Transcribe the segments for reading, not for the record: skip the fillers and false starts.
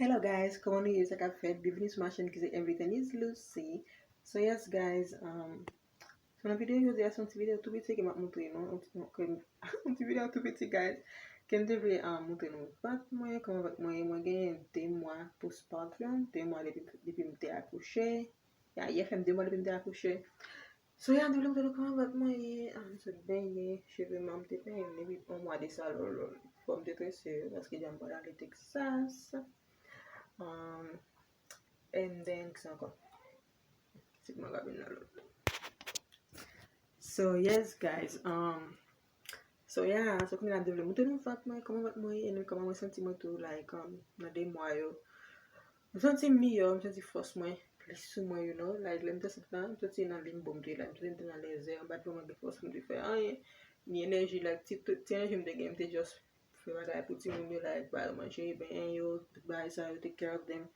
Hello guys, comment nou ye sa kap fet? Bienvenue sur ma chaîne qui c'est Everything is Lucy. So yes guys, so nan video yo di a son ti video tout petit ke map montre nou, un ti video tout petit guys, ke m devre montre nou pat mwen, koman vat mwen gen 2 mwa postpartum, 2 mwa depi m te akouche, ye fèm 2 mwa depi m te akouche. So ya, devle montre nou koman vat mwen ye, m se ben ye, cheve m te pen, depi 1 mwa de sa lor, fòm te trese, paske jam pa la Texas. And then so yes guys, so yeah, so kwen la devle montre nou vat mwen, koman vat mwen ye, and koman mwen senti mwen tou, like, nan 2 mwa yo. Mwen senti miyo, mwen senti fos mwen, plis sou mwen, you know, like, lem te senti nan, mwen senti nan lim bom de la, mwen senti nan leze, mwen bat mwen ge fos mwen de fe, ni enerji, like, ti enerji mwen de gen, mwen te just fe bagay pou ti mwen yo, like, ba manje, ben yo, ba sa yo, take care of them.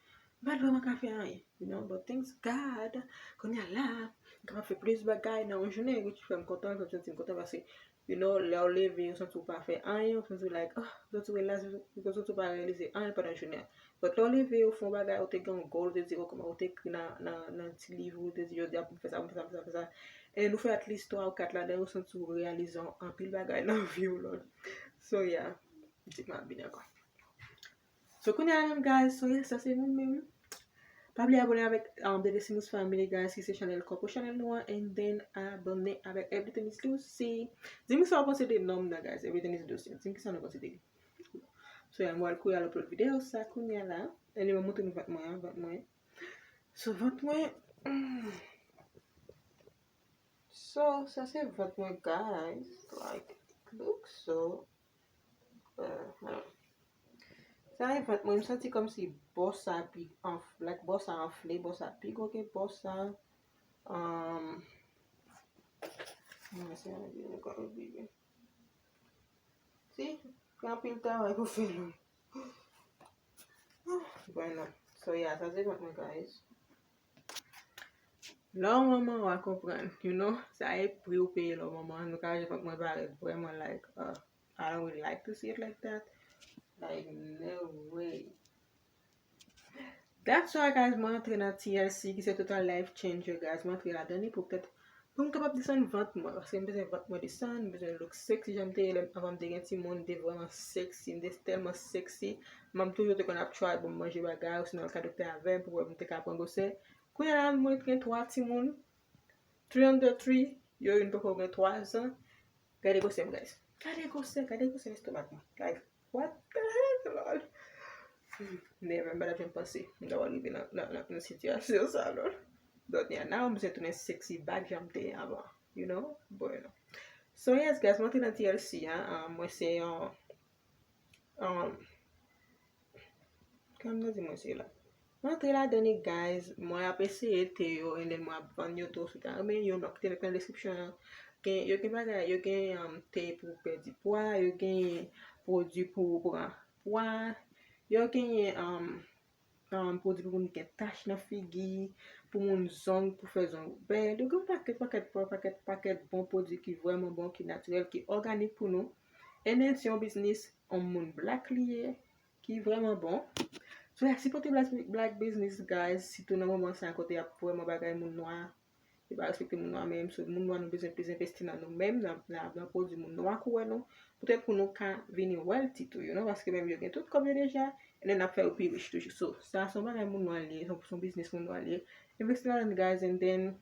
Bat mwen ka fe you know, but thanks God, kon ya la, mwen ka fe plis bagay nan yon jounen, which fè m kontan, mwen senti m kontan pase, you know, le ou leve, yon senti ou pa fe yon senti like, senti ou la, yon senti ou pa realize padan jounen. But le ou leve, ou fon bagay, ou te gen goal, ou te di, ou te kri nan ti liv, ou te di, yo di ap fè sa, fè sa. Et nou fè at least 3 ou 4 la, den ou senti ou realize an pil bagay nan vi ou lor. So yeah, dik ma bine kwa. So koun ya nan guys, so yeah, sa se moun mèm. Pabli abone avèk The Simmons Family guys, ki se channel Coco channel nou an, and then abone avèk Everything is Lucy. Dimi sa waponse de nom na guys, Everything is Lucy. Dimi ki sa waponse de. So ya mwal kou ya upload video sa koun ya la. E ni mwen mwote nou vat mwen. So vat mwen. So sa se vat mwen guys. Like, it looks so. Sa e vat mwen, msanti kom si bossa pi, like bossa enfle, bossa pi goke, bossa, si, kan pil ta wè pou fè lò. Bueno, so yeah, sa se vat mwen guys. Lò maman wè kompren, you know, sa e pri ou peye lò maman, nou ka je vat mwen bare, vreman like, I don't really like to see it like that. Like, no way. That's why guys, mwen entre nan TLC ki se total life changer guys. Mwen entre la dani pou ptet pou mwen kapap disan vant mwen. Paske mwen bezen vant mwen disan, mwen bezen look sexy. Jamte avan de gen ti moun de vreman sexy, mwen de telman sexy. Mwen toujou te kon ap try pou manje bagay ou sinon ka dokte avem pou mwen te kapon gose. Kou yalan mwen gen 3 ti moun, 3 under 3, yo yon pou gen 3 an. Gade gose mwen guys. Gade gose mwen stomak mwen. Like, what the heck, lol? Never, mbada jen panse. Nga wali vi nan sityasyon sa, lol. Dot ya, now mwen se tounen sexy bag jamte avan. You know? Bueno. So yes, guys, mwen te nan TLC, mwen se yon... Kam nan di mwen se la? Mwen te la dani, guys, mwen ap eseye te yo, en den mwen ap van yo to, sou ta amen yo, mwen akte vek nan description, yo gen bagay, yo gen te pou perdi poa, yo gen produit pou pran poa, yo gen produit pou moun gen tache nan figi, pou moun zong, pou fe zong ben, yo gen paket bon produit ki vreman bon, ki naturel, ki organik pou nou. En den si yon business, on moun black liye, ki vreman bon. So ya, si pote black business guys, si tou nan moun sa kote ap vreman bagay moun noa, e ba respekte moun noa menm, so moun noa nou bezen plis investi nan nou menm, nan produit moun noa kouwe nou, pote pou nou ka vini wealthy tou, you know, paske menm yo gen tout komyo deja, en den ap fè ou pi rich toujou. So, sa son bagay moun noa liye, son business moun noa liye, investi nan guys, and then,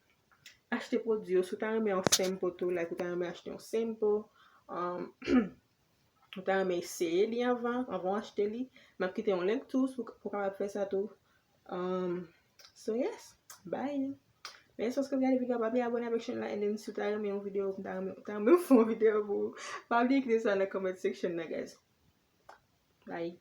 achete produit yo, sou ta reme an sample tou, like, ou ta reme achete an sample, ou ta reme eseye li avan achete li, map kite yon link tou, pou ka fè sa tou. So yes, bye! Men sos ke gade video, pa bi abone avek chen la, and then sou ta reme yon video, ta reme yon video pou, pa bi kite sa nan comment section na guys. Bye!